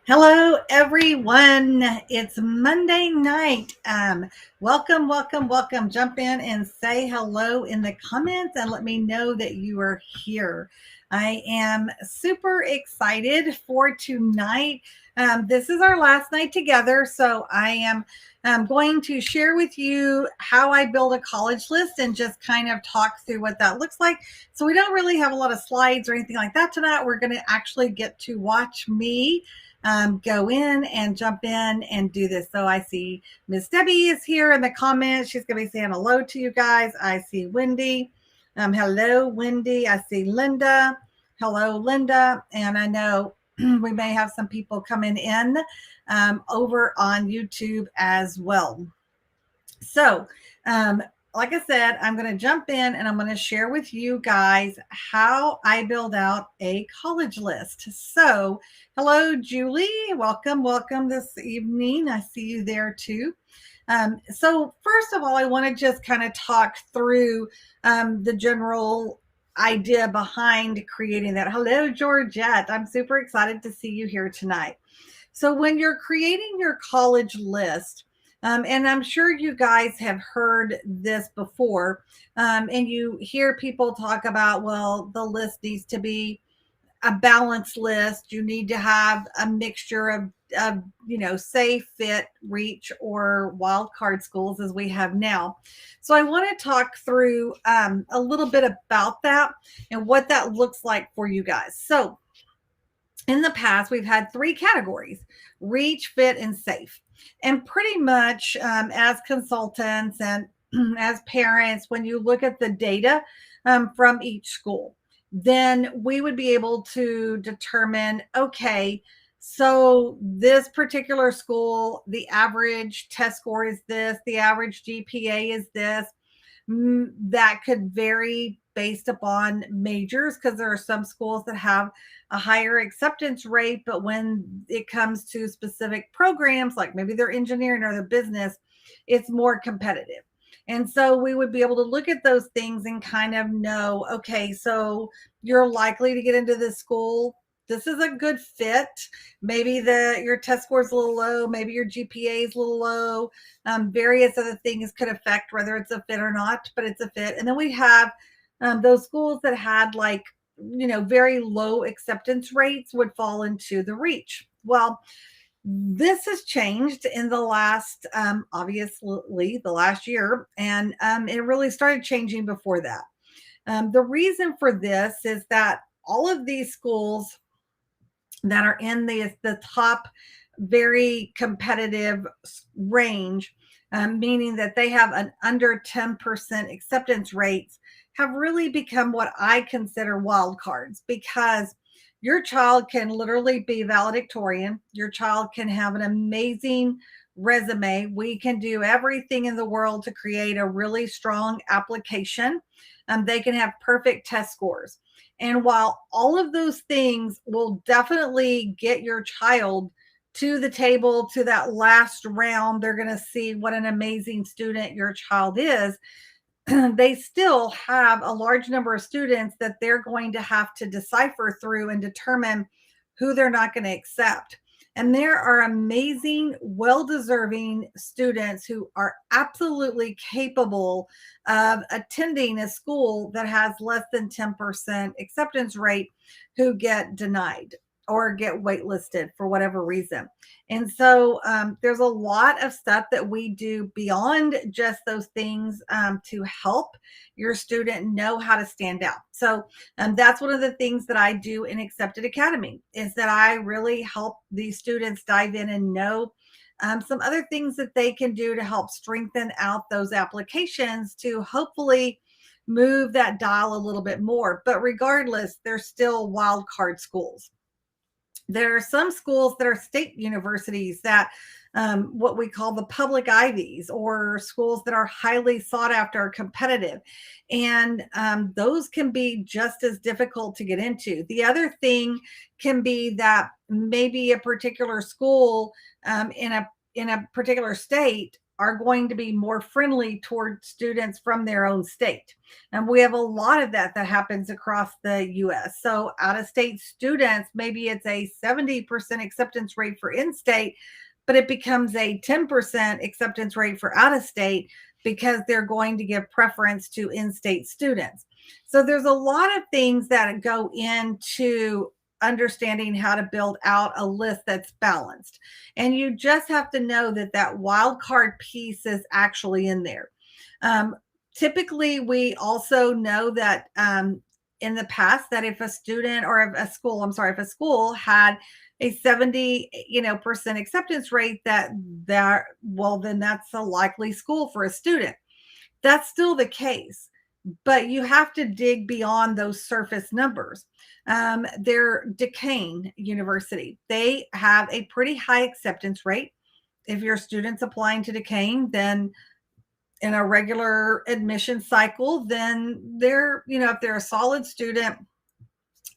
Hello, everyone. It's Monday night. Welcome. Jump in and say hello in the comments and let me know that you are here. I am super excited for tonight. This is our last night together, so I am going to share with you how I build a college list and just kind of talk through what that looks like. So, we don't really have a lot of slides or anything like that tonight. We're going to actually get to watch me go in and jump in and do this. So I see Miss Debbie is here in the comments. She's going to be saying hello to you guys. I see Wendy. Hello, Wendy. I see Linda. Hello, Linda. And I know we may have some people coming in over on YouTube as well. So, like I said, I'm going to jump in and I'm going to share with you guys how I build out a college list. So, hello, Julie. Welcome this evening. I see you there too. So, first of all, I want to just kind of talk through the general idea behind creating that. Hello, Georgette. I'm super excited to see you here tonight. So, when you're creating your college list, and I'm sure you guys have heard this before, and you hear people talk about, well, the list needs to be a balanced list. You need to have a mixture of safe, fit, reach, or wild card schools as we have now. So I want to talk through a little bit about that and what that looks like for you guys. So in the past, we've had three categories: reach, fit, and safe. And pretty much as consultants and as parents, when you look at the data from each school, then we would be able to determine, okay, so this particular school, the average test score is this, the average GPA is this. That could vary based upon majors, because there are some schools that have a higher acceptance rate, but when it comes to specific programs, like maybe their engineering or their business, it's more competitive. And so we would be able to look at those things and kind of know, okay, so you're likely to get into this school. This is a good fit. Maybe your test score is a little low. Maybe your GPA is a little low. Various other things could affect whether it's a fit or not, but it's a fit. And then we have those schools that had very low acceptance rates would fall into the reach. Well, this has changed in the last, obviously, the last year, and it really started changing before that. The reason for this is that all of these schools that are in the top very competitive range, meaning that they have an under 10% acceptance rates, have really become what I consider wild cards, because your child can literally be valedictorian. Your child can have an amazing resume. We can do everything in the world to create a really strong application. They can have perfect test scores. And while all of those things will definitely get your child to the table, to that last round, they're going to see what an amazing student your child is. They still have a large number of students that they're going to have to decipher through and determine who they're not going to accept. And there are amazing, well-deserving students who are absolutely capable of attending a school that has less than 10% acceptance rate, who get denied or get waitlisted for whatever reason. And so there's a lot of stuff that we do beyond just those things to help your student know how to stand out. So that's one of the things that I do in Accepted Academy, is that I really help these students dive in and know some other things that they can do to help strengthen out those applications to hopefully move that dial a little bit more. But regardless, they're still wild card schools. There are some schools that are state universities that what we call the public Ivies, or schools that are highly sought after, or competitive. And those can be just as difficult to get into. The other thing can be that maybe a particular school in a particular state are going to be more friendly toward students from their own state. And we have a lot of that happens across the US. So out of state students, maybe it's a 70% acceptance rate for in-state, but it becomes a 10% acceptance rate for out of state because they're going to give preference to in-state students. So there's a lot of things that go into understanding how to build out a list that's balanced. And you just have to know that that wild card piece is actually in there. Typically, we also know that in the past that if a student or if a school had a 70 percent acceptance rate, then that's a likely school for a student. That's still the case, but you have to dig beyond those surface numbers. They're Duquesne University. They have a pretty high acceptance rate. If your student's applying to Duquesne, then in a regular admission cycle, then if they're a solid student,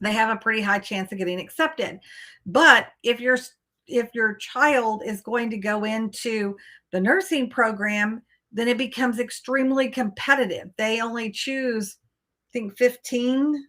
they have a pretty high chance of getting accepted. But if your child is going to go into the nursing program, then it becomes extremely competitive. They only choose, I think, 15.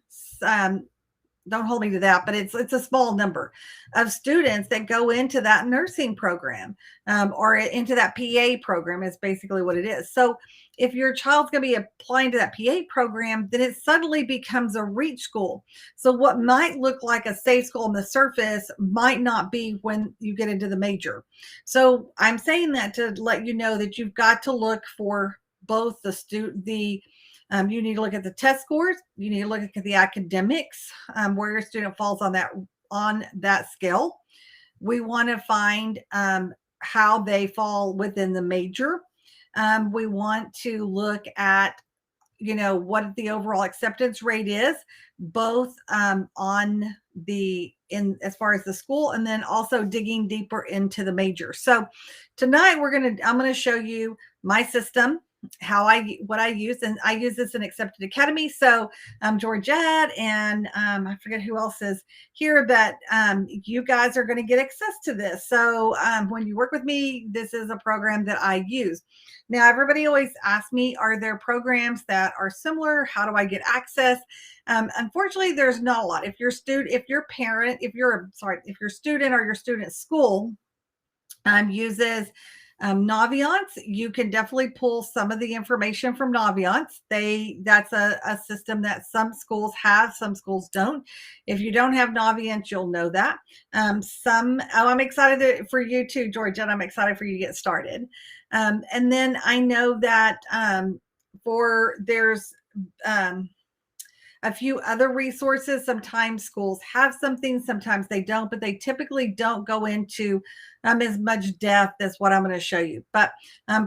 Don't hold me to that, but it's a small number of students that go into that nursing program or into that PA program is basically what it is. So if your child's going to be applying to that PA program, then it suddenly becomes a reach school. So what might look like a safe school on the surface might not be when you get into the major. So I'm saying that to let you know that you've got to look for both you need to look at the test scores. You need to look at the academics, where your student falls on that scale. We want to find how they fall within the major. We want to look at what the overall acceptance rate is, both as far as the school, and then also digging deeper into the major. So tonight I'm going to show you my system, what I use, and I use this in Accepted Academy. So Georgette and I forget who else is here, but you guys are going to get access to this. So when you work with me, this is a program that I use. Now, everybody always asks me, are there programs that are similar? How do I get access? Unfortunately, there's not a lot. If your student or your student's school uses Naviance, you can definitely pull some of the information from Naviance. That's a system that some schools have, some schools don't. If you don't have Naviance, you'll know that. I'm excited for you too, Georgette. I'm excited for you to get started. And then I know that there's a few other resources. Sometimes schools have something, sometimes they don't, but they typically don't go into as much depth as what I'm going to show you. But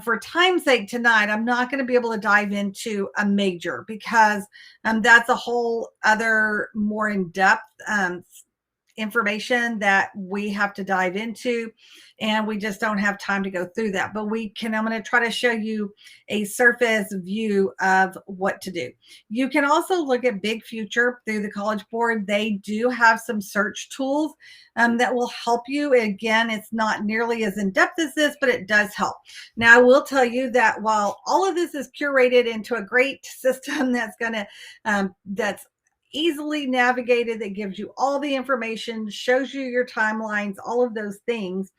for time's sake tonight, I'm not going to be able to dive into a major because that's a whole other more in-depth information that we have to dive into, and we just don't have time to go through that. But I'm going to try to show you a surface view of what to do. You can also look at Big Future through the College Board. They do have some search tools that will help you. Again, it's not nearly as in-depth as this, but it does help. Now, I will tell you that while all of this is curated into a great system that's easily navigated, that gives you all the information, shows you your timelines, all of those things,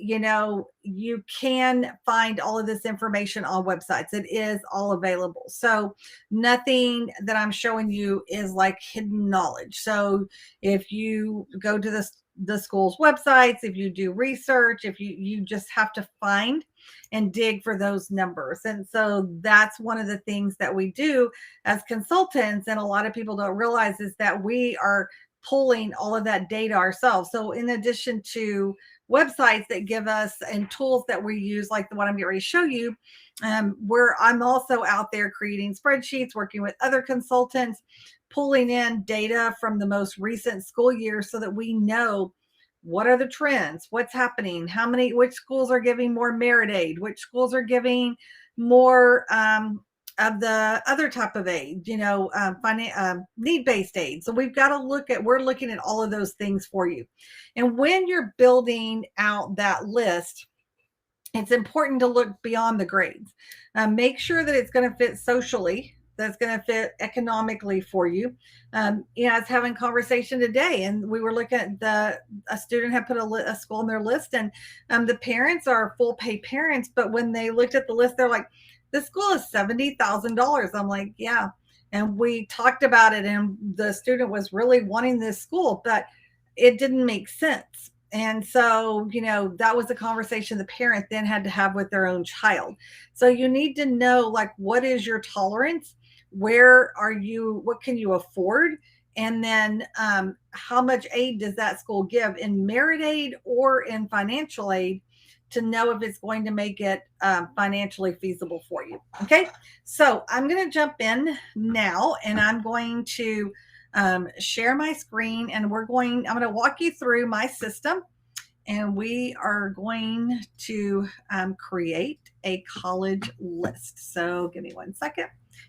you can find all of this information on websites. It is all available. So nothing that I'm showing you is like hidden knowledge. So if you go to the school's websites, if you do research, if you just have to find and dig for those numbers. And so that's one of the things that we do as consultants, and a lot of people don't realize, is that we are pulling all of that data ourselves. So in addition to websites that give us and tools that we use, like the one I'm getting ready to show you, I'm also out there creating spreadsheets, working with other consultants, pulling in data from the most recent school year so that we know what are the trends, what's happening, which schools are giving more merit aid, which schools are giving more of the other type of aid, need-based aid. So we're looking at all of those things for you. And when you're building out that list, it's important to look beyond the grades. Make sure that it's going to fit socially, that's going to fit economically for you. I was having a conversation today, and we were looking at a student had put a school on their list, and the parents are full pay parents, but when they looked at the list, they're like, "This school is $70,000." I'm like, "Yeah," and we talked about it, and the student was really wanting this school, but it didn't make sense. And so, that was a conversation the parent then had to have with their own child. So you need to know, like, what is your tolerance? Where are you? What can you afford? And then how much aid does that school give in merit aid or in financial aid to know if it's going to make it financially feasible for you? Okay. So I'm going to jump in now, and I'm going to share my screen, and I'm going to walk you through my system, and we are going to create a college list. So give me 1 second.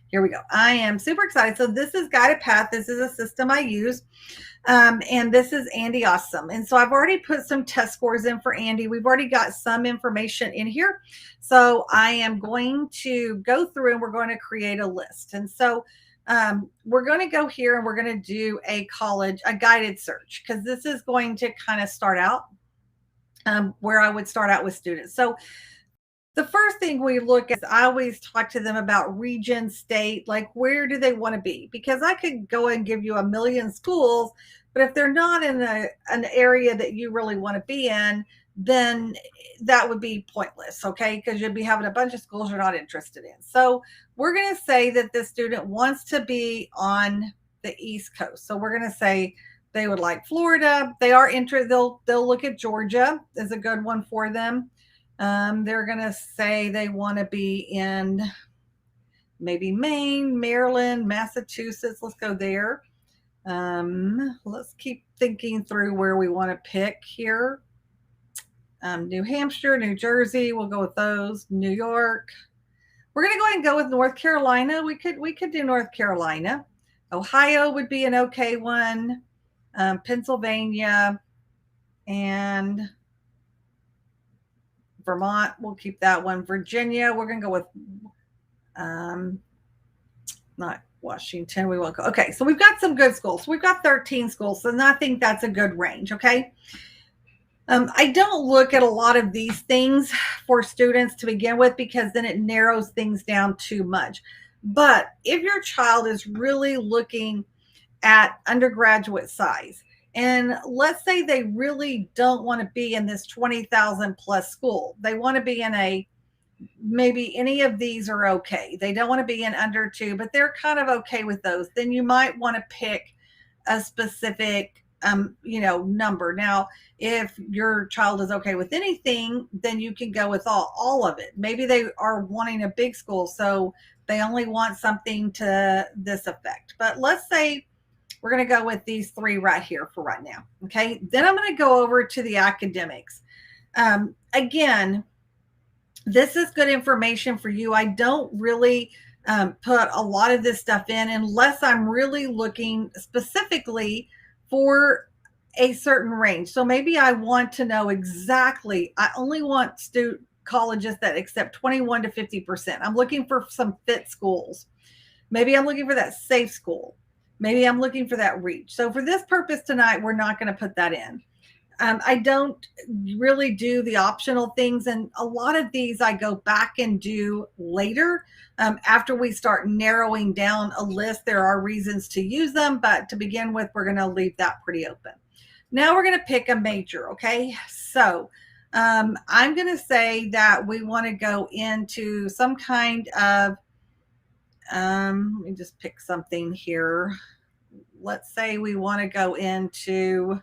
Here we go. I am super excited. So this is Guided Path. This is a system I use. And this is Andy Awesome. And so I've already put some test scores in for Andy. We've already got some information in here. So I am going to go through and we're going to create a list. And so we're going to go here and we're going to do a guided search, because this is going to kind of start out where I would start out with students. So the first thing we look at, I always talk to them about region, state, like where do they want to be? Because I could go and give you a million schools, but if they're not in an area that you really want to be in, then that would be pointless, okay? Because you'd be having a bunch of schools you're not interested in. So we're going to say that the student wants to be on the East Coast. So we're going to say they would like Florida. They are interested. They'll look at Georgia as a good one for them. They're going to say they want to be in maybe Maine, Maryland, Massachusetts. Let's go there. Let's keep thinking through where we want to pick here. New Hampshire, New Jersey. We'll go with those. New York. We're going to go ahead and go with North Carolina. We could do North Carolina. Ohio would be an okay one. Pennsylvania and Vermont, we'll keep that one. Virginia, we're going to go with not Washington. We won't go. Okay, so we've got some good schools. We've got 13 schools, so I think that's a good range, okay? I don't look at a lot of these things for students to begin with, because then it narrows things down too much. But if your child is really looking at undergraduate size, and let's say they really don't want to be in this 20,000 plus school, they want to be in maybe any of these are okay. They don't want to be in under 2, but they're kind of okay with those. Then you might want to pick a specific number. Now, if your child is okay with anything, then you can go with all of it. Maybe they are wanting a big school, so they only want something to this effect. But let's say we're going to go with these 3 right here for right now. Okay. Then I'm going to go over to the academics. Again, this is good information for you. I don't really put a lot of this stuff in unless I'm really looking specifically for a certain range. So maybe I want to know exactly, I only want colleges that accept 21 to 50%. I'm looking for some fit schools. Maybe I'm looking for that safe school. Maybe I'm looking for that reach. So for this purpose tonight, we're not going to put that in. I don't really do the optional things. And a lot of these I go back and do later after we start narrowing down a list. There are reasons to use them, but to begin with, we're going to leave that pretty open. Now we're going to pick a major. Okay. So I'm going to say that we want to go into some kind of, let me just pick something here. Let's say we want to go into,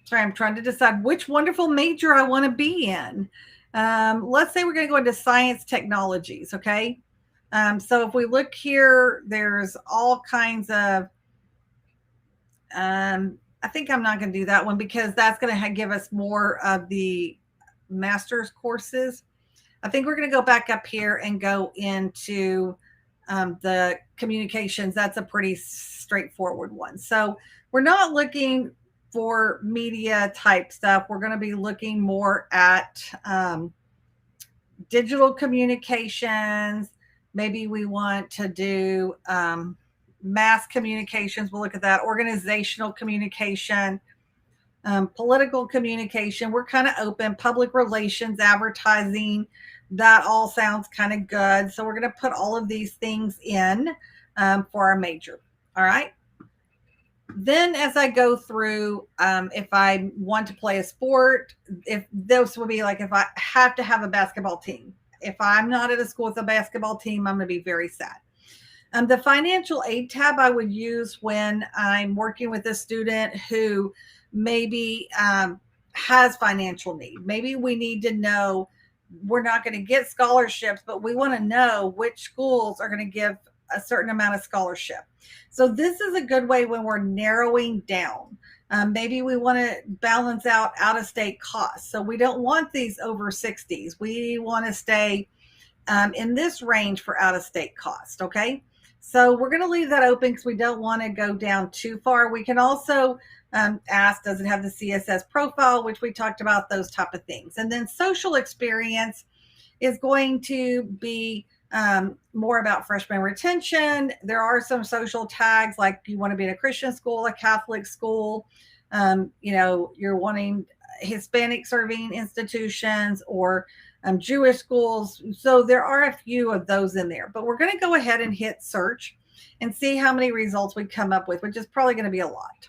sorry, I'm trying to decide which wonderful major I want to be in. Let's say we're going to go into science technologies, okay? So if we look here, there's all kinds of, I think I'm not going to do that one because that's going to give us more of the master's courses. I think we're going to go back up here and go into the communications. That's a pretty straightforward one. So we're not looking for media type stuff, we're going to be looking more at digital communications. Maybe we want to do mass communications. We'll look at that. Organizational communication, political communication. We're kind of open. Public relations, advertising. That all sounds kind of good. So we're going to put all of these things in for our major. All right. Then as I go through, if I want to play a sport, if those would be like if I have to have a basketball team. If I'm not at a school with a basketball team, I'm going to be very sad. The financial aid tab I would use when I'm working with a student who maybe has financial need. Maybe we need to know we're not going to get scholarships, but we want to know which schools are going to give a certain amount of scholarship. So this is a good way when we're narrowing down. Maybe we want to balance out of state costs. So we don't want these over 60s. We want to stay in this range for out of state cost. Okay. So we're going to leave that open because we don't want to go down too far. We can also ask, does it have the CSS profile, which we talked about, those type of things. And then social experience is going to be more about freshman retention. There are some social tags, like you want to be in a Christian school, a Catholic school, you're wanting Hispanic serving institutions or Jewish schools. So there are a few of those in there, but we're going to go ahead and hit search and see how many results we come up with, which is probably going to be a lot.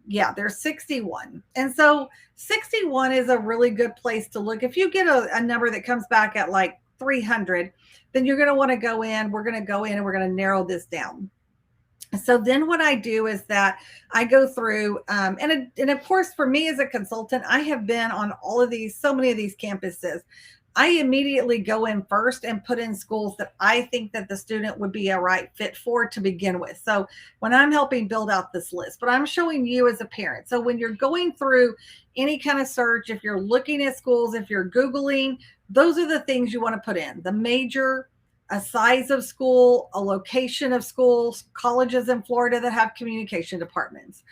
Yeah, there's 61. And so 61 is a really good place to look. If you get a number that comes back at like 300, then you're going to want to go in. We're going to go in and we're going to narrow this down. So then what I do is that I go through, and of course, for me as a consultant, I have been on so many of these campuses. I immediately go in first and put in schools that I think that the student would be a right fit for to begin with. So when I'm helping build out this list, but I'm showing you as a parent. So when you're going through any kind of search, if you're looking at schools, if you're Googling, those are the things you want to put in: the major, a size of school, a location of schools, colleges in Florida that have communication departments,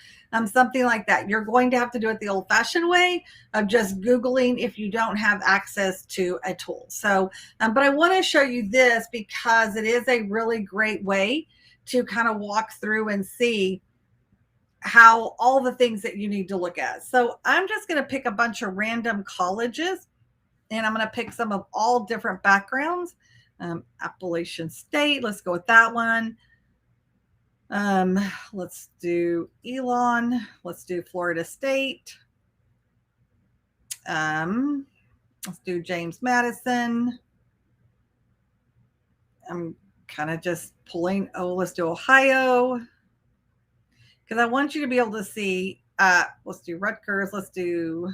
something like that. You're going to have to do it the old-fashioned way of just Googling if you don't have access to a tool. So, but I want to show you this because it is a really great way to kind of walk through and see how all the things that you need to look at. So I'm just going to pick a bunch of random colleges, and I'm going to pick some of all different backgrounds. Appalachian State, let's go with that one. Let's do Elon. Let's do Florida State. Let's do James Madison. I'm kind of just pulling. Let's do Ohio, because I want you to be able to see. Let's do Rutgers. Let's do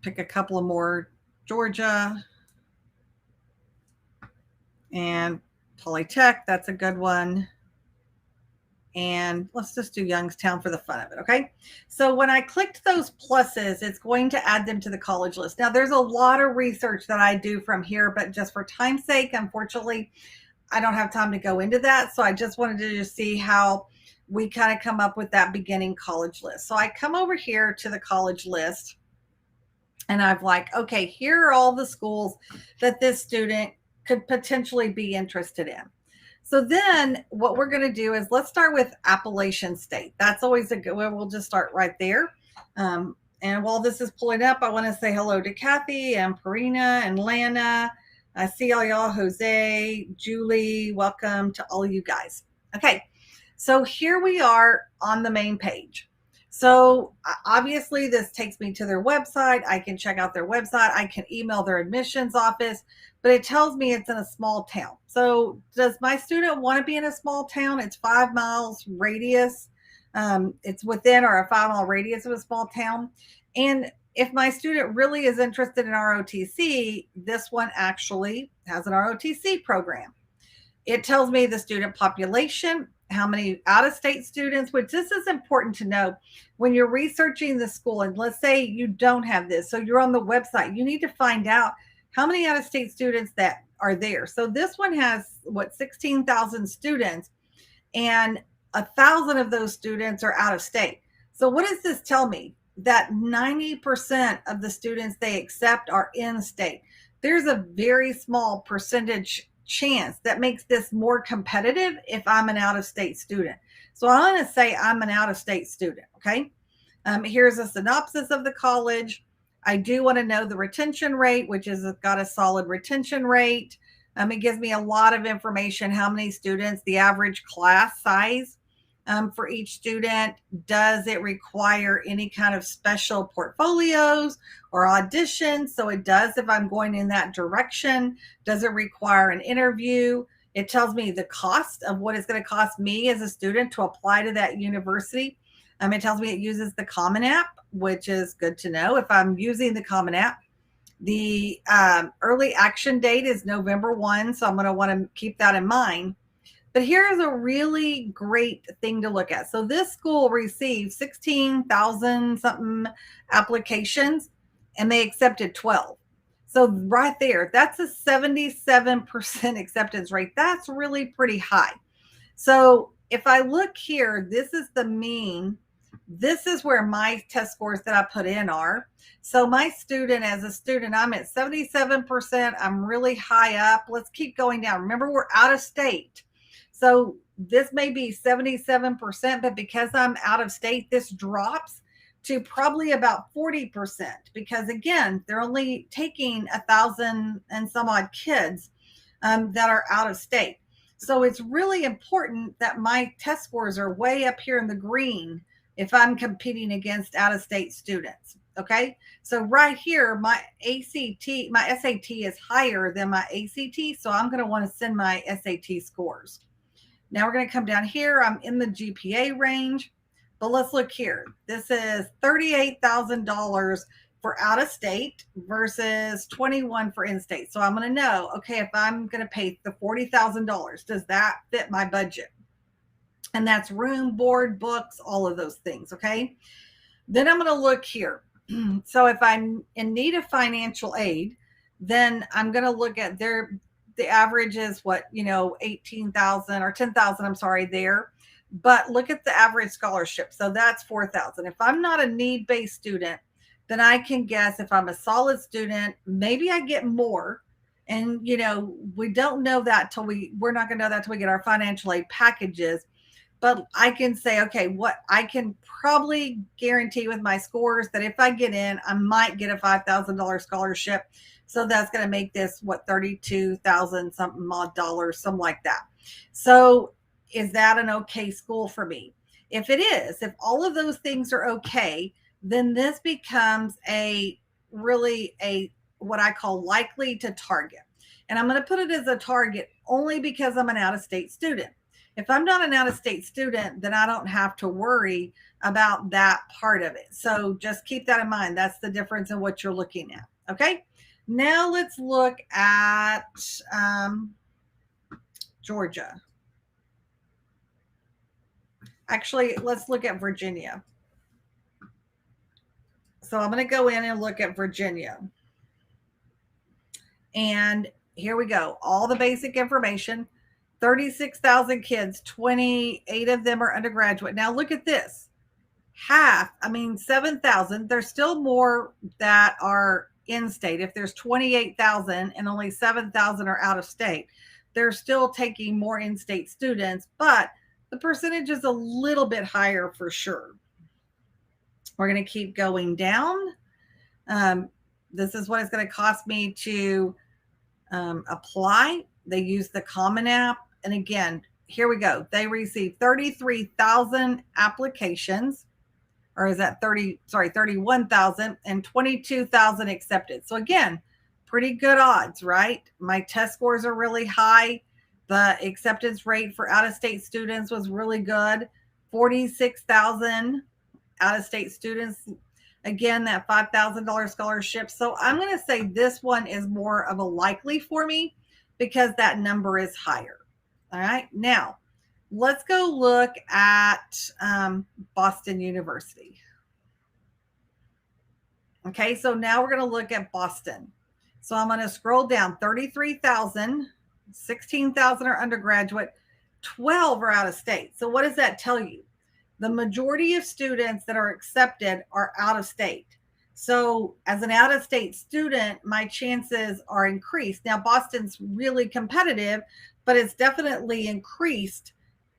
pick a couple of more. Georgia and Polytech, that's a good one. And let's just do Youngstown for the fun of it, okay? So when I clicked those pluses, it's going to add them to the college list. Now, there's a lot of research that I do from here, but just for time's sake, unfortunately, I don't have time to go into that. So I just wanted to just see how we kind of come up with that beginning college list. So I come over here to the college list, and I'm like, okay, here are all the schools that this student could potentially be interested in. So then what we're going to do is let's start with Appalachian State. That's always a good one. We'll just start right there. And while this is pulling up, I want to say hello to Kathy and Parina and Lana. I see all y'all, Jose, Julie, welcome to all you guys. Okay, so here we are on the main page. So obviously this takes me to their website. I can check out their website. I can email their admissions office, but it tells me it's in a small town. So does my student want to be in a small town? It's 5 miles radius. It's within or a 5-mile radius of a small town. And if my student really is interested in ROTC, this one actually has an ROTC program. It tells me the student population, how many out-of-state students, which this is important to know when you're researching the school. And let's say you don't have this, so you're on the website, you need to find out how many out-of-state students that are there. So this one has what, 16,000 students, and 1,000 of those students are out of state. So what does this tell me? That 90% of the students they accept are in state. There's a very small percentage chance that makes this more competitive if I'm an out of state student. So I'm going to say I'm an out of state student. Okay. Here's a synopsis of the college. I do want to know the retention rate, which is got a solid retention rate. It gives me a lot of information, how many students, the average class size for each student. Does it require any kind of special portfolios or auditions? So it does if I'm going in that direction. Does it require an interview? It tells me the cost of what it's going to cost me as a student to apply to that university. It tells me it uses the Common App, which is good to know if I'm using the Common App. The early action date is November 1, so I'm going to want to keep that in mind. But here's a really great thing to look at. So this school received 16,000 something applications, and they accepted 12. So right there, that's a 77% acceptance rate. That's really pretty high. So if I look here, this is the mean. This is where my test scores that I put in are. So my student, as a student, I'm at 77%. I'm really high up. Let's keep going down. Remember, we're out of state. So this may be 77%, but because I'm out of state, this drops to probably about 40%, because again, they're only taking 1,000 and some odd kids that are out of state. So it's really important that my test scores are way up here in the green if I'm competing against out-of-state students. Okay, so right here, my SAT is higher than my ACT, so I'm going to want to send my SAT scores. Now we're going to come down here. I'm in the GPA range, but let's look here. This is $38,000 for out of state versus 21 for in-state. So I'm going to know, okay, if I'm going to pay the $40,000, does that fit my budget? And that's room, board, books, all of those things. Okay. Then I'm going to look here. So if I'm in need of financial aid, then I'm going to look at the average is what, 18,000 or 10,000, I'm sorry, there. But look at the average scholarship. So that's 4,000. If I'm not a need-based student, then I can guess if I'm a solid student, maybe I get more. And, we don't know that till we're not going to know that till we get our financial aid packages. But I can say, okay, what I can probably guarantee with my scores that if I get in, I might get a $5,000 scholarship. So that's going to make this, what, 32,000 something odd dollars, something like that. So is that an okay school for me? If it is, if all of those things are okay, then this becomes what I call likely to target. And I'm going to put it as a target only because I'm an out-of-state student. If I'm not an out-of-state student, then I don't have to worry about that part of it. So just keep that in mind. That's the difference in what you're looking at. Okay. Now let's look at Georgia. Actually, let's look at Virginia. So I'm going to go in and look at Virginia. And here we go. All the basic information. 36,000 kids, 28 of them are undergraduate. Now look at this. 7,000. There's still more that are in state. If there's 28,000 and only 7,000 are out of state, they're still taking more in-state students, but the percentage is a little bit higher for sure. We're going to keep going down. This is what it's going to cost me to apply. They use the Common App. And again, here we go. They received 33,000 applications, or is that 31,000, and 22,000 accepted. So again, pretty good odds, right? My test scores are really high. The acceptance rate for out-of-state students was really good. 46,000 out-of-state students. Again, that $5,000 scholarship. So I'm going to say this one is more of a likely for me because that number is higher. All right. Now, let's go look at Boston University. Okay. So now we're going to look at Boston. So I'm going to scroll down. 33,000, 16,000 are undergraduate, 12 are out of state. So what does that tell you? The majority of students that are accepted are out of state. So as an out of state student, my chances are increased. Now, Boston's really competitive, but it's definitely increased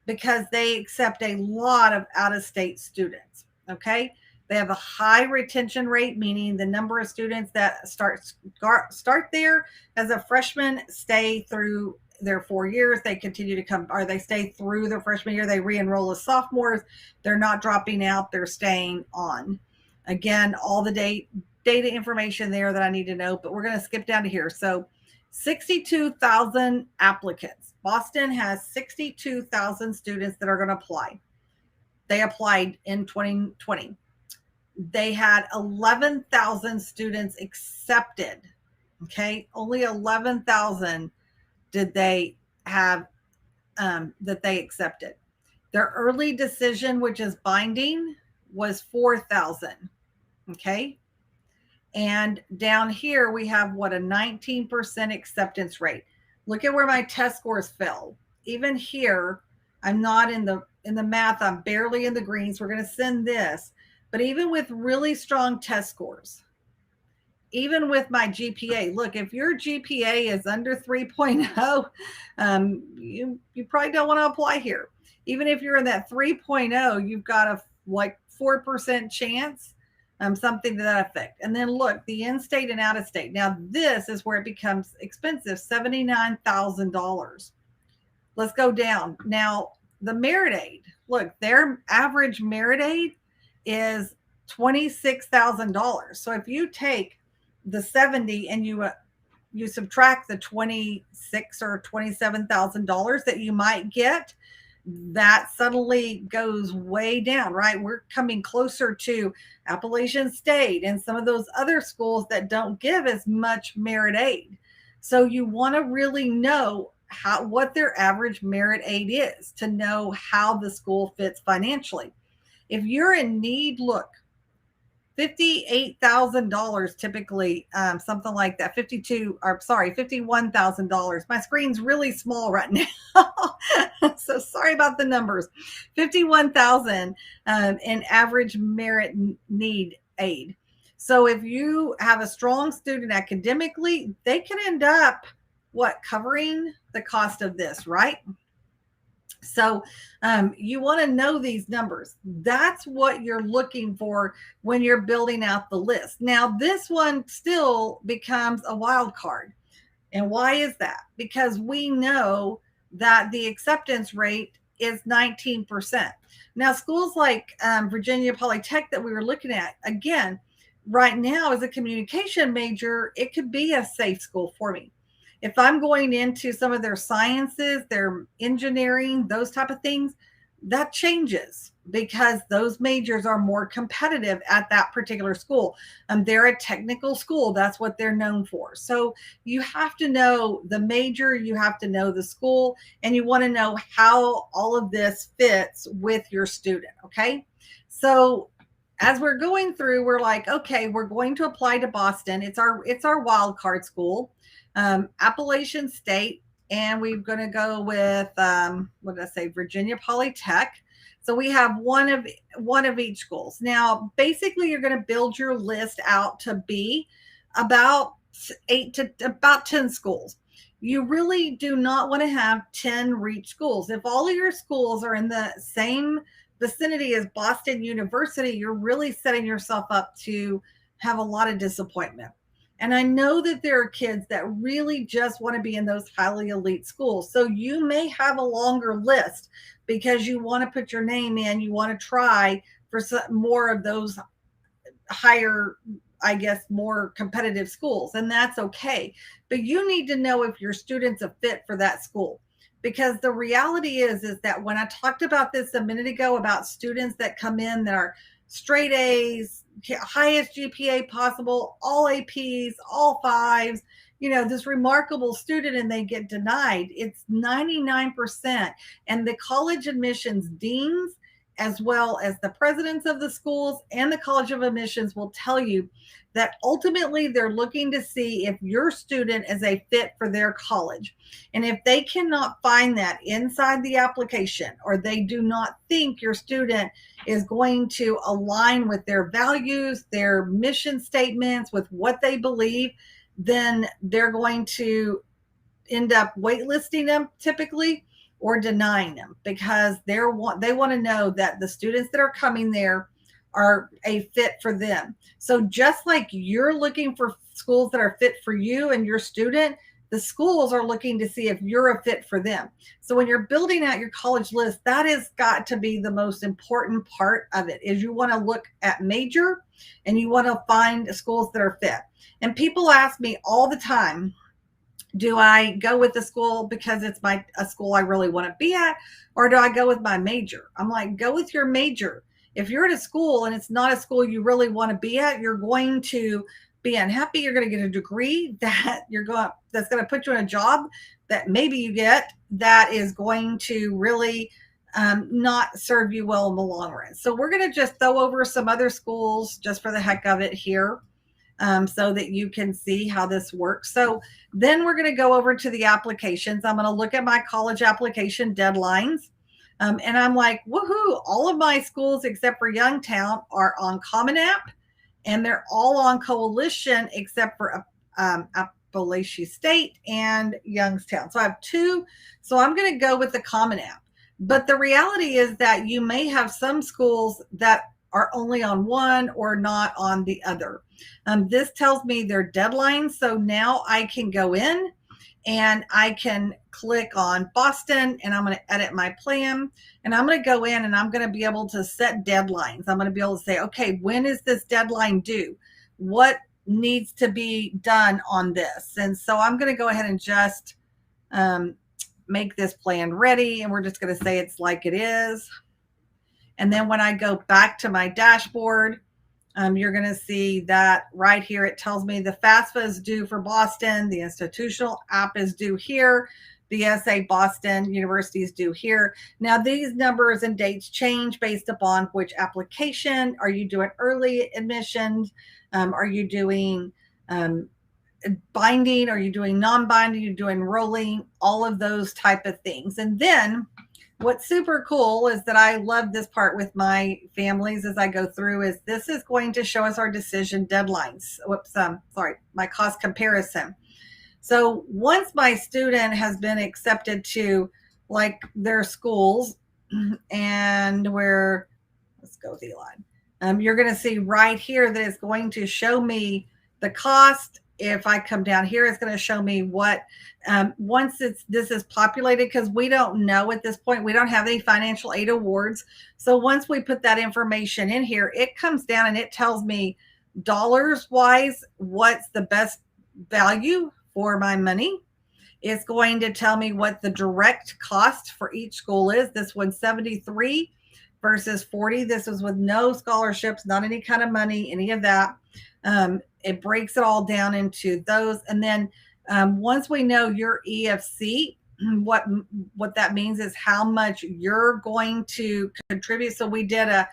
because they accept a lot of out of state students. Okay. They have a high retention rate, meaning the number of students that start there as a freshman stay through their 4 years. They continue to come, or they stay through their freshman year. They re-enroll as sophomores. They're not dropping out. They're staying on. Again, all the data information there that I need to know, but we're going to skip down to here. So 62,000 applicants. Boston has 62,000 students that are going to apply. They applied in 2020. They had 11,000 students accepted. Okay. Only 11,000 did they have that they accepted. Their early decision, which is binding, was 4,000. Okay. And down here we have what, a 19% acceptance rate. Look at where my test scores fell. Even here, I'm not in the math. I'm barely in the greens. We're going to send this. But even with really strong test scores, even with my GPA, look, if your GPA is under 3.0, you probably don't want to apply here. Even if you're in that 3.0, you've got a like 4% chance, something to that effect. And then look, the in-state and out-of-state. Now this is where it becomes expensive, $79,000. Let's go down. Now the merit aid, look, their average merit aid is $26,000. So if you take the 70 and you subtract the 26 or $27,000 that you might get, that suddenly goes way down, right? We're coming closer to Appalachian State and some of those other schools that don't give as much merit aid. So you want to really know what their average merit aid is to know how the school fits financially. If you're in need, look, $58,000 typically, something like that. $51,000. My screen's really small right now, so sorry about the numbers. 51,000 in average merit need aid. So if you have a strong student academically, they can end up covering the cost of this, right? So you want to know these numbers. That's what you're looking for when you're building out the list. Now, this one still becomes a wild card. And why is that? Because we know that the acceptance rate is 19%. Now, schools like Virginia Polytech that we were looking at, again, right now as a communication major, it could be a safe school for me. If I'm going into some of their sciences, their engineering, those type of things, that changes because those majors are more competitive at that particular school. They're a technical school. That's what they're known for. So you have to know the major, you have to know the school, and you want to know how all of this fits with your student. Okay. So as we're going through, we're like, okay, we're going to apply to Boston. It's our wild card school. Appalachian State, and we're going to go with Virginia Polytech. So we have one of each schools. Now, basically, you're going to build your list out to be about 8 to about 10 schools. You really do not want to have 10 reach schools. If all of your schools are in the same vicinity as Boston University, you're really setting yourself up to have a lot of disappointment. And I know that there are kids that really just want to be in those highly elite schools. So you may have a longer list because you want to put your name in. You want to try for more of those higher, I guess, more competitive schools. And that's okay. But you need to know if your student's a fit for that school. Because the reality is that when I talked about this a minute ago about students that come in that are straight A's, highest GPA possible, all APs, all 5s, this remarkable student, and they get denied. It's 99%. And the college admissions deans as well as the presidents of the schools and the College of Admissions will tell you that ultimately they're looking to see if your student is a fit for their college. And if they cannot find that inside the application, or they do not think your student is going to align with their values, their mission statements, with what they believe, then they're going to end up waitlisting them typically, or denying them, because they want to know that the students that are coming there are a fit for them. So just like you're looking for schools that are fit for you and your student, the schools are looking to see if you're a fit for them. So when you're building out your college list, that has got to be the most important part of it, is you want to look at major and you want to find schools that are fit. And people ask me all the time, do I go with the school because it's a school I really want to be at, or do I go with my major? I'm like, go with your major. If you're at a school and it's not a school you really want to be at, you're going to be unhappy. You're going to get a degree that's going to put you in a job that maybe you get that is going to really not serve you well in the long run. So we're going to just throw over some other schools just for the heck of it here. So that you can see how this works. So then we're going to go over to the applications. I'm going to look at my college application deadlines. And I'm like, woohoo, all of my schools except for Youngstown are on Common App, and they're all on Coalition except for Appalachian State and Youngstown. So I have two. So I'm going to go with the Common App. But the reality is that you may have some schools that are only on one or not on the other. This tells me their deadlines. So now I can go in and I can click on Boston, and I'm going to edit my plan, and I'm going to go in and I'm going to be able to set deadlines. I'm going to be able to say, okay, when is this deadline due? What needs to be done on this? And so I'm going to go ahead and just make this plan ready, and we're just going to say it's like it is. And then when I go back to my dashboard, you're going to see that right here, it tells me the FAFSA is due for Boston. The institutional app is due here. The SA Boston University is due here. Now, these numbers and dates change based upon which application. Are you doing early admissions? Are you doing binding? Are you doing non-binding? Are you doing rolling? All of those type of things. And then what's super cool is that I love this part with my families as I go through, is this is going to show us our decision deadlines. My cost comparison. So once my student has been accepted to like their schools, and let's go with Eli. You're going to see right here that it's going to show me the cost. If I come down here, it's going to show me what, once this is populated, because we don't know at this point, we don't have any financial aid awards. So once we put that information in here, it comes down and it tells me dollars wise, what's the best value for my money. It's going to tell me what the direct cost for each school is. This one's 73 versus 40. This is with no scholarships, not any kind of money, any of that. It breaks it all down into those. And then once we know your EFC, what that means is how much you're going to contribute. So we did a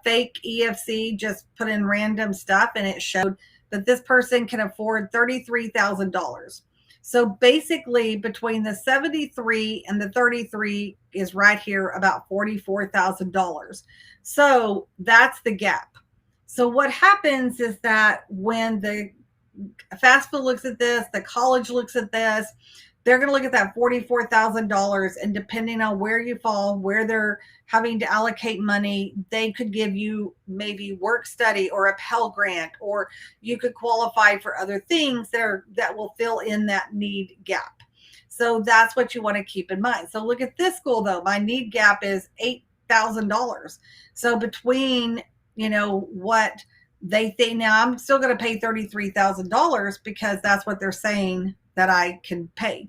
fake EFC, just put in random stuff, and it showed that this person can afford $33,000. So basically between the 73 and the 33 is right here about $44,000. So that's the gap. So what happens is that when the FAFSA looks at this, the college looks at this, they're going to look at that $44,000, and depending on where you fall, where they're having to allocate money, they could give you maybe work study or a Pell Grant, or you could qualify for other things that will fill in that need gap. So that's what you want to keep in mind. So look at this school though. My need gap is $8,000. So between what they think, now I'm still going to pay $33,000 because that's what they're saying that I can pay.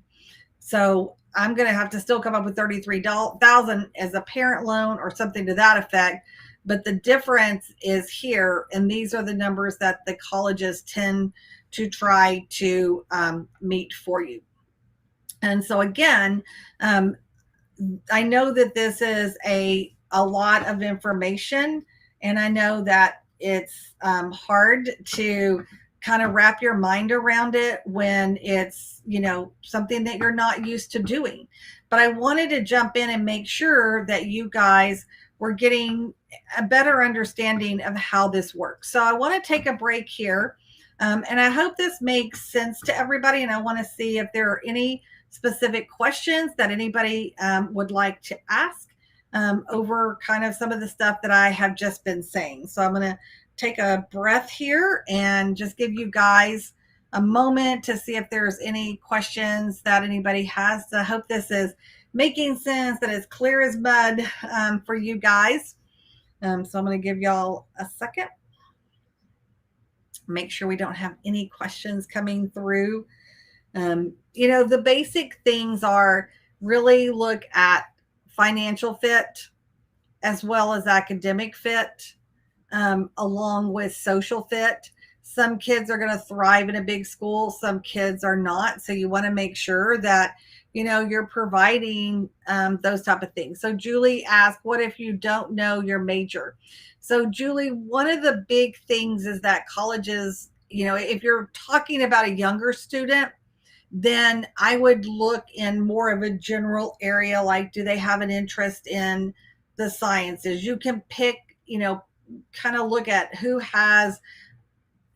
So I'm going to have to still come up with $33,000 as a parent loan or something to that effect. But the difference is here, and these are the numbers that the colleges tend to try to meet for you. And so again, I know that this is a a lot of information, and I know that it's hard to kind of wrap your mind around it when it's, something that you're not used to doing. But I wanted to jump in and make sure that you guys were getting a better understanding of how this works. So I want to take a break here. And I hope this makes sense to everybody. And I want to see if there are any specific questions that anybody would like to ask over kind of some of the stuff that I have just been saying. So I'm going to take a breath here and just give you guys a moment to see if there's any questions that anybody has. So I hope this is making sense, that it's clear as mud for you guys. So I'm going to give y'all a second. Make sure we don't have any questions coming through. The basic things are really look at financial fit as well as academic fit, along with social fit. Some kids are going to thrive in a big school. Some kids are not. So you want to make sure that, you're providing those type of things. So Julie asked, what if you don't know your major? So Julie, one of the big things is that colleges, if you're talking about a younger student, then I would look in more of a general area, like do they have an interest in the sciences? You can pick, kind of look at who has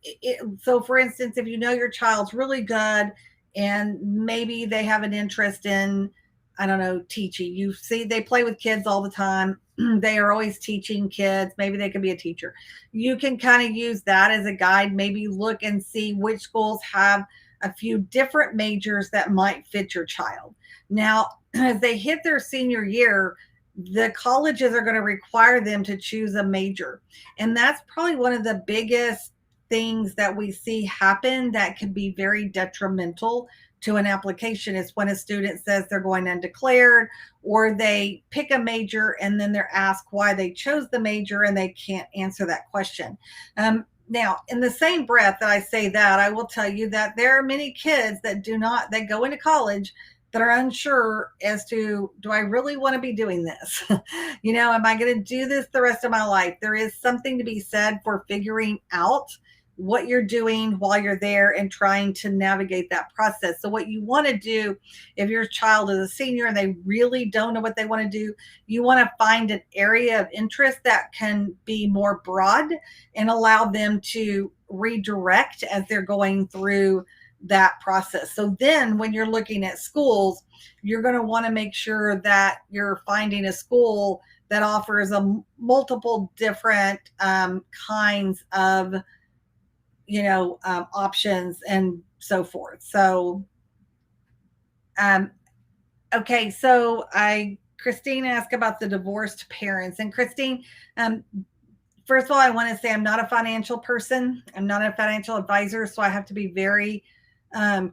it. So for instance, if your child's really good and maybe they have an interest in, I don't know, teaching. You see they play with kids all the time. They are always teaching kids. Maybe they could be a teacher. You can kind of use that as a guide. Maybe look and see which schools have a few different majors that might fit your child. Now, as they hit their senior year, the colleges are going to require them to choose a major. And that's probably one of the biggest things that we see happen that can be very detrimental to an application is when a student says they're going undeclared, or they pick a major and then they're asked why they chose the major and they can't answer that question. Now, in the same breath that I say that, I will tell you that there are many kids that that go into college that are unsure as to, do I really want to be doing this? Am I going to do this the rest of my life? There is something to be said for figuring out what you're doing while you're there and trying to navigate that process. So what you want to do if your child is a senior and they really don't know what they want to do, you want to find an area of interest that can be more broad and allow them to redirect as they're going through that process. So then when you're looking at schools, you're going to want to make sure that you're finding a school that offers a multiple different kinds of options and so forth. So, okay. So Christine asked about the divorced parents, and Christine, first of all, I want to say I'm not a financial person. I'm not a financial advisor. So I have to be very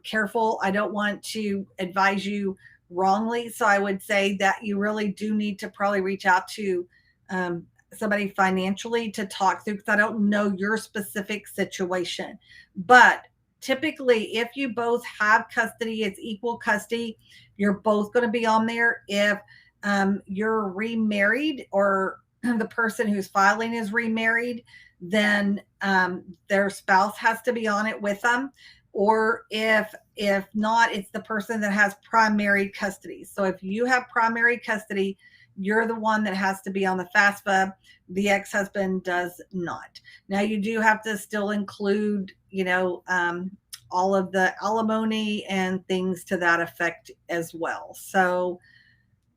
careful. I don't want to advise you wrongly. So I would say that you really do need to probably reach out to somebody financially to talk through, because I don't know your specific situation. But typically, if you both have custody, it's equal custody. You're both going to be on there. If you're remarried, or the person who's filing is remarried, then their spouse has to be on it with them. Or if not, it's the person that has primary custody. So if you have primary custody, you're the one that has to be on the FAFSA. The ex-husband does not. Now, you do have to still include, all of the alimony and things to that effect as well. So,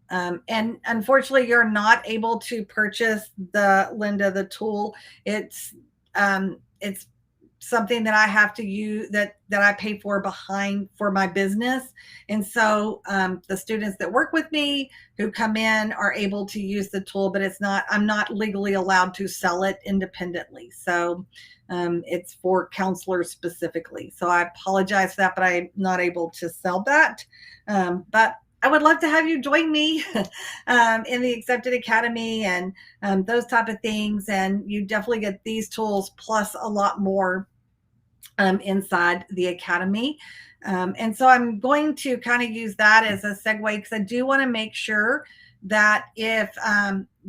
and unfortunately, you're not able to purchase the tool. It's something that I have to use, that I pay for for my business. And so the students that work with me who come in are able to use the tool, but I'm not legally allowed to sell it independently. So it's for counselors specifically. So I apologize for that, but I'm not able to sell that. But I would love to have you join me in the Accepted Academy and those type of things. And you definitely get these tools plus a lot more inside the Academy. And so I'm going to kind of use that as a segue, because I do want to make sure that if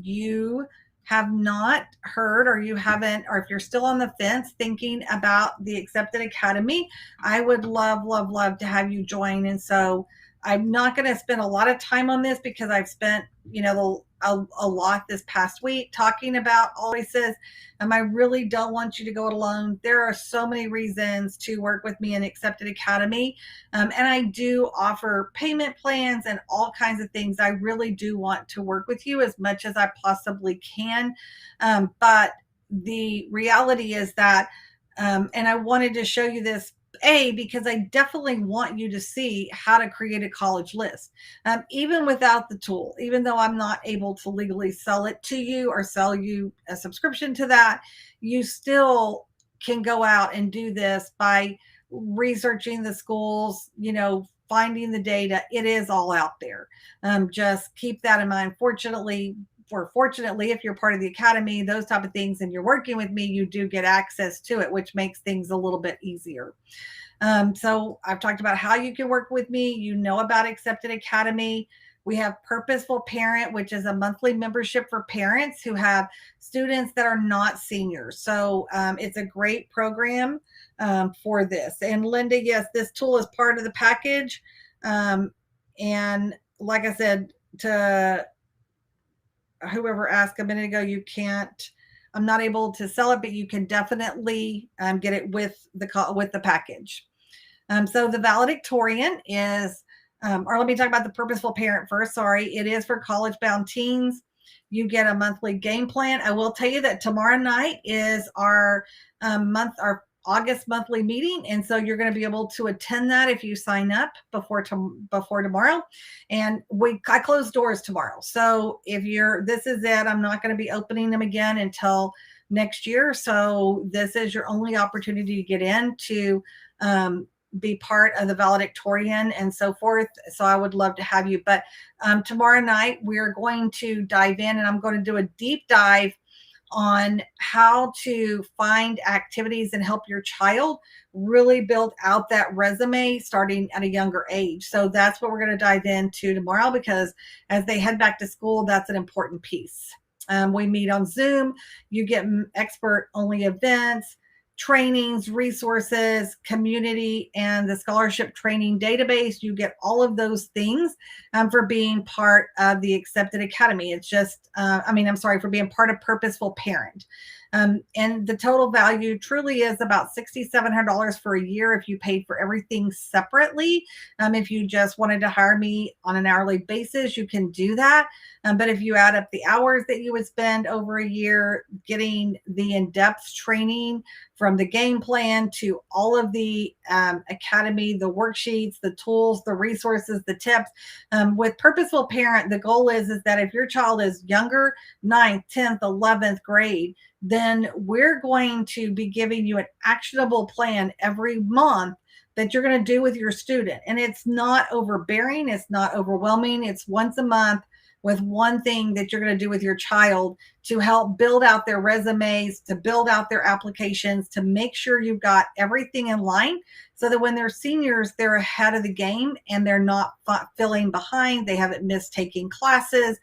you have not heard, or you haven't, or if you're still on the fence thinking about the Accepted Academy, I would love, love, love to have you join. And so I'm not going to spend a lot of time on this because I've spent, a lot this past week talking about all choices. I really don't want you to go it alone. There are so many reasons to work with me in Accepted Academy. And I do offer payment plans and all kinds of things. I really do want to work with you as much as I possibly can. But the reality is that, and I wanted to show you this, because I definitely want you to see how to create a college list, even without the tool. Even though I'm not able to legally sell it to you or sell you a subscription to that, you still can go out and do this by researching the schools, finding the data. It is all out there. Just keep that in mind. Fortunately, if you're part of the academy, those type of things, and you're working with me, you do get access to it, which makes things a little bit easier. So I've talked about how you can work with me. You know about Accepted Academy. We have Purposeful Parent, which is a monthly membership for parents who have students that are not seniors. So it's a great program for this. And Linda, yes, this tool is part of the package. And like I said, to whoever asked a minute ago, I'm not able to sell it, but you can definitely get it with the package. So the Valedictorian is, or let me talk about the Purposeful Parent first. Sorry, it is for college-bound teens. You get a monthly game plan. I will tell you that tomorrow night is our August monthly meeting, and so you're going to be able to attend that if you sign up before tomorrow. And I close doors tomorrow, so this is it. I'm not going to be opening them again until next year. So this is your only opportunity to get in to be part of the Valedictorian and so forth. So I would love to have you. But tomorrow night we're going to dive in, and I'm going to do a deep dive on how to find activities and help your child really build out that resume starting at a younger age. So that's what we're going to dive into tomorrow, because as they head back to school, that's an important piece. We meet on Zoom. You get expert only events, trainings, resources, community, and the scholarship training database. You get all of those things for being part of the Accepted Academy. It's just, for being part of Purposeful Parent. And the total value truly is about $6,700 for a year if you paid for everything separately. If you just wanted to hire me on an hourly basis, you can do that. But if you add up the hours that you would spend over a year getting the in-depth training, from the game plan to all of the academy, the worksheets, the tools, the resources, the tips. With Purposeful Parent, the goal is that if your child is younger, 9th, 10th, 11th grade, then we're going to be giving you an actionable plan every month that you're going to do with your student. And it's not overbearing. It's not overwhelming. It's once a month with one thing that you're going to do with your child to help build out their resumes, to build out their applications, to make sure you've got everything in line so that when they're seniors, they're ahead of the game and they're not feeling behind. They haven't missed taking classes,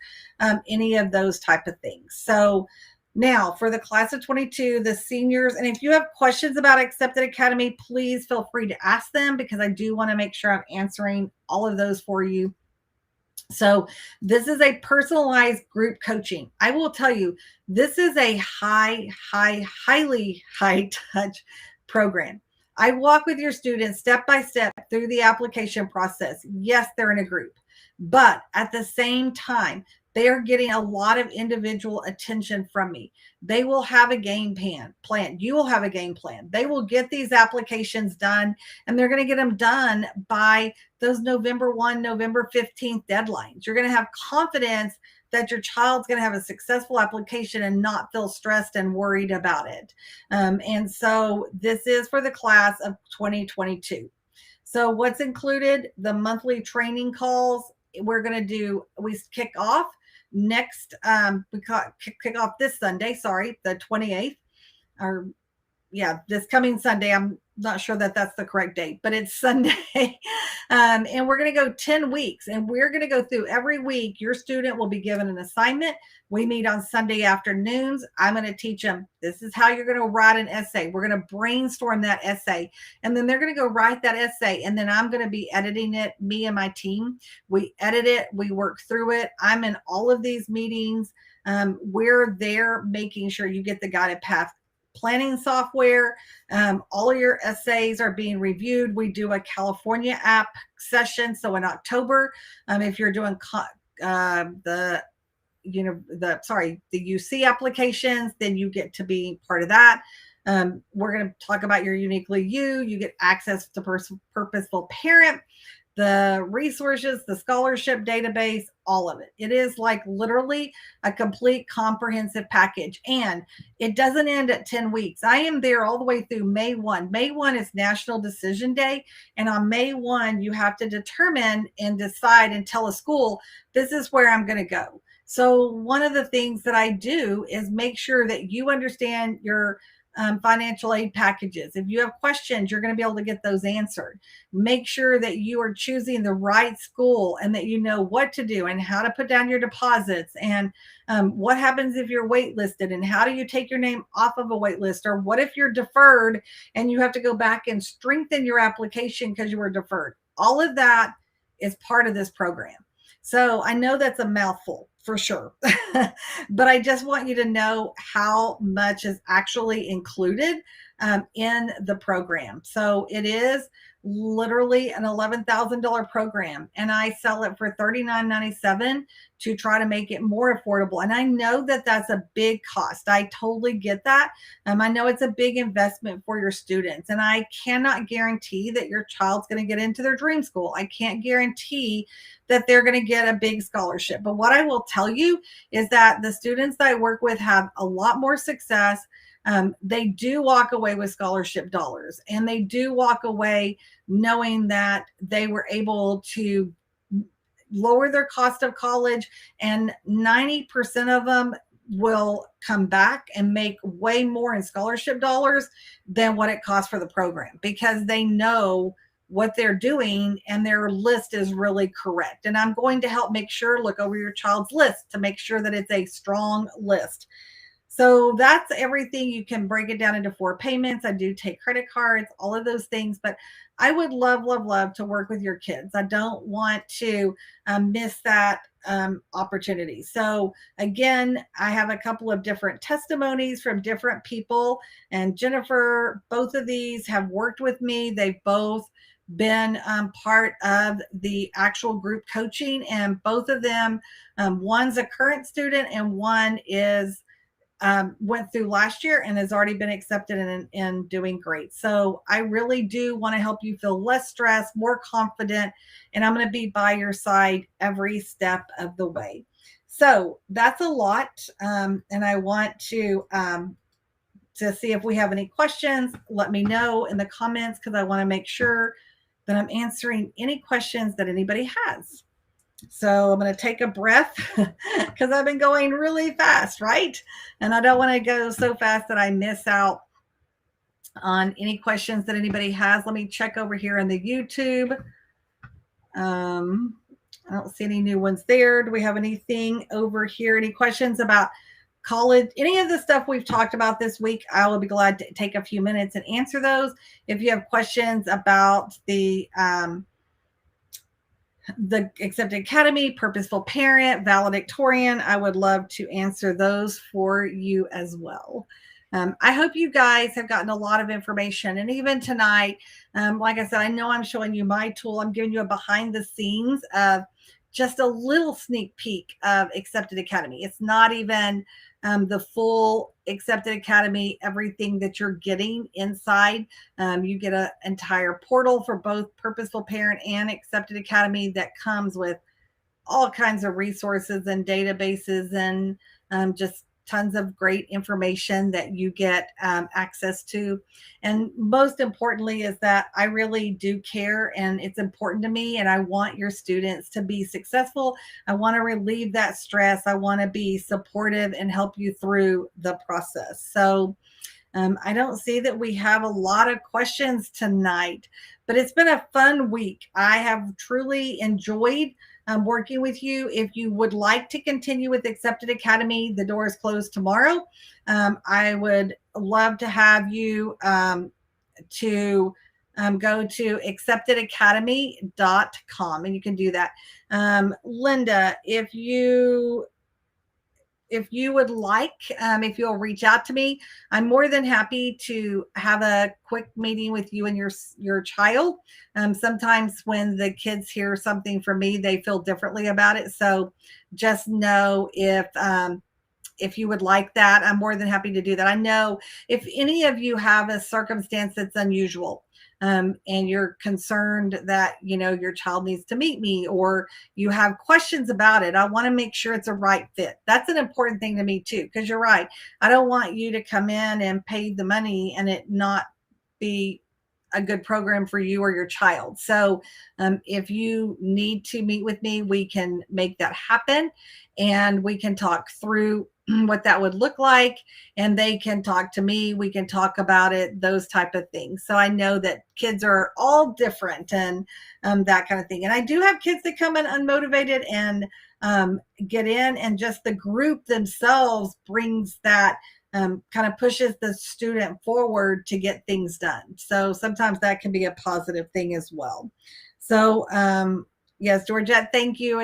any of those type of things. So now for the class of 22, the seniors, and if you have questions about Accepted Academy, please feel free to ask them, because I do want to make sure I'm answering all of those for you. So this is a personalized group coaching. I will tell you, this is a highly high touch program. I walk with your students step by step through the application process. Yes, they're in a group, but at the same time, they are getting a lot of individual attention from me. They will have a game plan. You will have a game plan. They will get these applications done, and they're going to get them done by those November 1, November 15th deadlines. You're going to have confidence that your child's going to have a successful application and not feel stressed and worried about it. And so this is for the class of 2022. So what's included? The monthly training calls. We kick off next, we kick off this Sunday, the 28th, or yeah, this coming Sunday. I'm not sure that that's the correct date, but it's Sunday. And we're going to go 10 weeks, and we're going to go through every week. Your student will be given an assignment. We meet on Sunday afternoons. I'm going to teach them, this is how you're going to write an essay. We're going to brainstorm that essay, and then they're going to go write that essay. And then I'm going to be editing it, me and my team. We edit it, we work through it. I'm in all of these meetings. We're there making sure you get the guided path planning software. All of your essays are being reviewed. We do a California app session. So in October, if you're doing the UC applications, then you get to be part of that. We're going to talk about your uniquely you get access to purposeful parent, the resources, the scholarship database, all of it. It is like literally a complete comprehensive package. And it doesn't end at 10 weeks. I am there all the way through May 1. May 1 is National Decision Day. And on May 1, you have to determine and decide and tell a school, this is where I'm going to go. So one of the things that I do is make sure that you understand your financial aid packages. If you have questions, you're going to be able to get those answered. Make sure that you are choosing the right school and that you know what to do and how to put down your deposits and what happens if you're waitlisted and how do you take your name off of a wait list, or what if you're deferred and you have to go back and strengthen your application because you were deferred. All of that is part of this program. So I know that's a mouthful for sure, but I just want you to know how much is actually included in the program. So it is literally an $11,000 program, and I sell it for $39.97 to try to make it more affordable. And I know that that's a big cost. I totally get that. I know it's a big investment for your students, and I cannot guarantee that your child's going to get into their dream school. I can't guarantee that they're going to get a big scholarship. But what I will tell you is that the students that I work with have a lot more success. They do walk away with scholarship dollars, and they do walk away knowing that they were able to lower their cost of college, and 90% of them will come back and make way more in scholarship dollars than what it costs for the program, because they know what they're doing and their list is really correct. And I'm going to help make sure, look over your child's list to make sure that it's a strong list. So that's everything. You can break it down into 4 payments. I do take credit cards, all of those things, but I would love, love, love to work with your kids. I don't want to miss that opportunity. So again, I have a couple of different testimonies from different people, and Jennifer, both of these have worked with me. They've both been part of the actual group coaching, and both of them, one's a current student and one is went through last year and has already been accepted and doing great. So I really do want to help you feel less stressed, more confident, and I'm going to be by your side every step of the way. So that's a lot. And I want to see if we have any questions. Let me know in the comments, because I want to make sure that I'm answering any questions that anybody has. So I'm going to take a breath because I've been going really fast, right? And I don't want to go so fast that I miss out on any questions that anybody has. Let me check over here in the YouTube. I don't see any new ones there. Do we have anything over here? Any questions about college? Any of the stuff we've talked about this week, I will be glad to take a few minutes and answer those. If you have questions about the Accepted Academy, Purposeful Parent, Valedictorian, I would love to answer those for you as well. I hope you guys have gotten a lot of information. And even tonight, like I said, I know I'm showing you my tool. I'm giving you a behind the scenes of just a little sneak peek of Accepted Academy. It's not even the full Accepted Academy, everything that you're getting inside. You get an entire portal for both Purposeful Parent and Accepted Academy that comes with all kinds of resources and databases and just tons of great information that you get access to. And most importantly is that I really do care, and it's important to me, and I want your students to be successful. I want to relieve that stress. I want to be supportive and help you through the process. So I don't see that we have a lot of questions tonight, but it's been a fun week. I have truly enjoyed working with you. If you would like to continue with Accepted Academy, the door is closed tomorrow. I would love to have you to go to acceptedacademy.com, and you can do that. Linda, if you would like, if you'll reach out to me, I'm more than happy to have a quick meeting with you and your child. Sometimes when the kids hear something from me, they feel differently about it. So just know if you would like that, I'm more than happy to do that. I know if any of you have a circumstance that's unusual, and you're concerned that your child needs to meet me, or you have questions about it, I want to make sure it's a right fit. That's an important thing to me too, because you're right. I don't want you to come in and pay the money and it not be a good program for you or your child. So if you need to meet with me, we can make that happen, and we can talk through what that would look like, and they can talk to me, we can talk about it, those type of things. So I know that kids are all different, and that kind of thing. And I do have kids that come in unmotivated and get in, and just the group themselves brings that, kind of pushes the student forward to get things done. So sometimes that can be a positive thing as well. So yes, Georgette, thank you.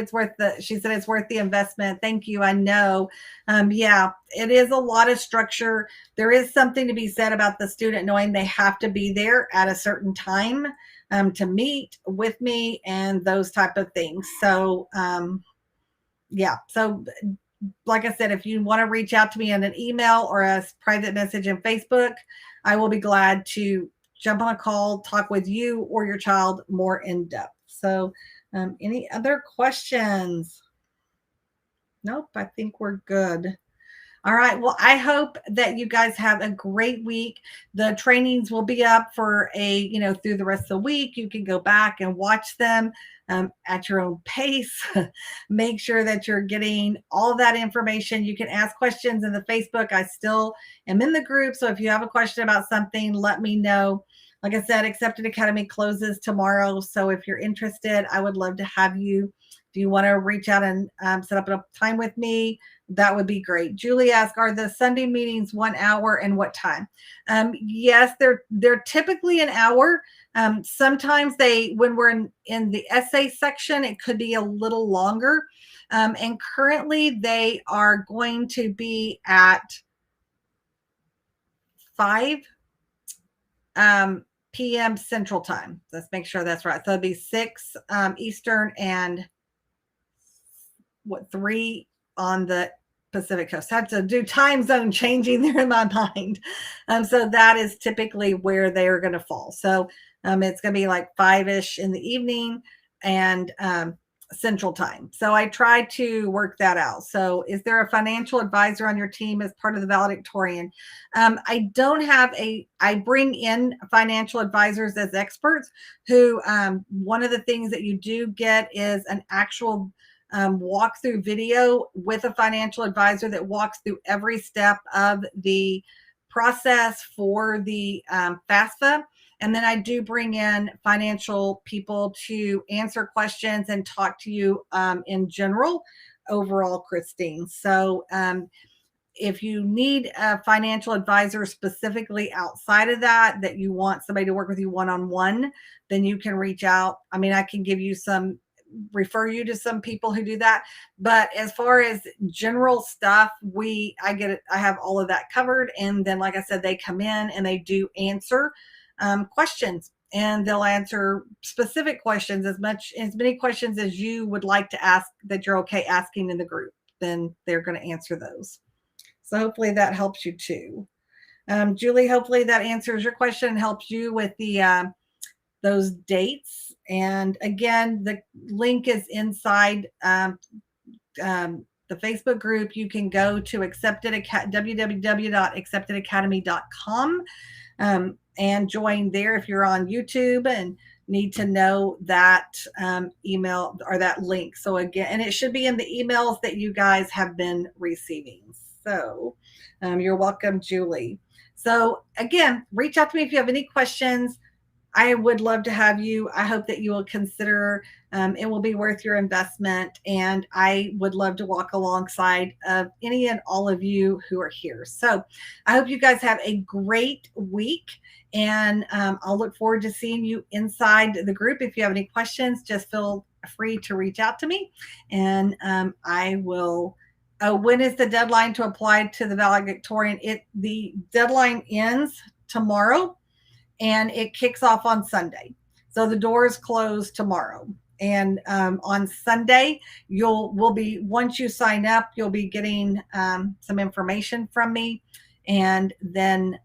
She said it's worth the investment. Thank you. I know. Yeah, it is a lot of structure. There is something to be said about the student knowing they have to be there at a certain time to meet with me and those type of things. So yeah. So like I said, if you want to reach out to me in an email or a private message in Facebook, I will be glad to jump on a call, talk with you or your child more in depth. So any other questions? Nope, I think we're good. All right. Well, I hope that you guys have a great week. The trainings will be up for through the rest of the week. You can go back and watch them at your own pace. Make sure that you're getting all that information. You can ask questions in the Facebook. I still am in the group. So if you have a question about something, let me know. Like I said, Accepted Academy closes tomorrow. So if you're interested, I would love to have you. If you want to reach out and set up a time with me, that would be great. Julie asked, are the Sunday meetings 1 hour, and what time? Yes, they're typically an hour. Sometimes when we're in the essay section, it could be a little longer. And currently they are going to be at 5 p.m. Central Time. Let's make sure that's right. So it'll be 6 Eastern and 3 on the Pacific Coast. I have to do time zone changing there in my mind. So that is typically where they are going to fall. So it's going to be like 5-ish in the evening and Central Time. So I try to work that out. So is there a financial advisor on your team as part of the valedictorian? I don't have I bring in financial advisors as experts who, one of the things that you do get is an actual walkthrough video with a financial advisor that walks through every step of the process for the FAFSA. And then I do bring in financial people to answer questions and talk to you in general, overall, Christine. So if you need a financial advisor specifically outside of that you want somebody to work with you one-on-one, then you can reach out. I mean, I can give you refer you to some people who do that. But as far as general stuff, I have all of that covered. And then, like I said, they come in and they do answer questions, and they'll answer specific questions, as many questions as you would like to ask that you're okay asking in the group. Then they're going to answer those. So hopefully that helps you too. Julie, hopefully that answers your question and helps you with those dates. And again, the link is inside the Facebook group. You can go to www.acceptedacademy.com and join there if you're on YouTube and need to know that email or that link. So again, and it should be in the emails that you guys have been receiving. So you're welcome, Julie. So again, reach out to me if you have any questions. I would love to have you. I hope that you will consider it will be worth your investment. And I would love to walk alongside of any and all of you who are here. So I hope you guys have a great week. And I'll look forward to seeing you inside the group. If you have any questions, just feel free to reach out to me. And I will. When is the deadline to apply to the valedictorian? The deadline ends tomorrow and it kicks off on Sunday. So the doors close tomorrow. And on Sunday, will be once you sign up, you'll be getting some information from me, and then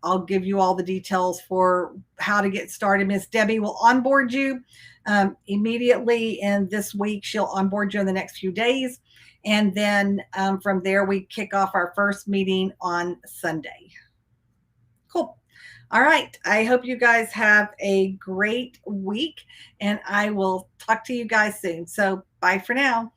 I'll give you all the details for how to get started. Miss Debbie will onboard you immediately, and this week she'll onboard you in the next few days, and then from there we kick off our first meeting on Sunday. Cool. All right. I hope you guys have a great week, and I will talk to you guys soon. So bye for now.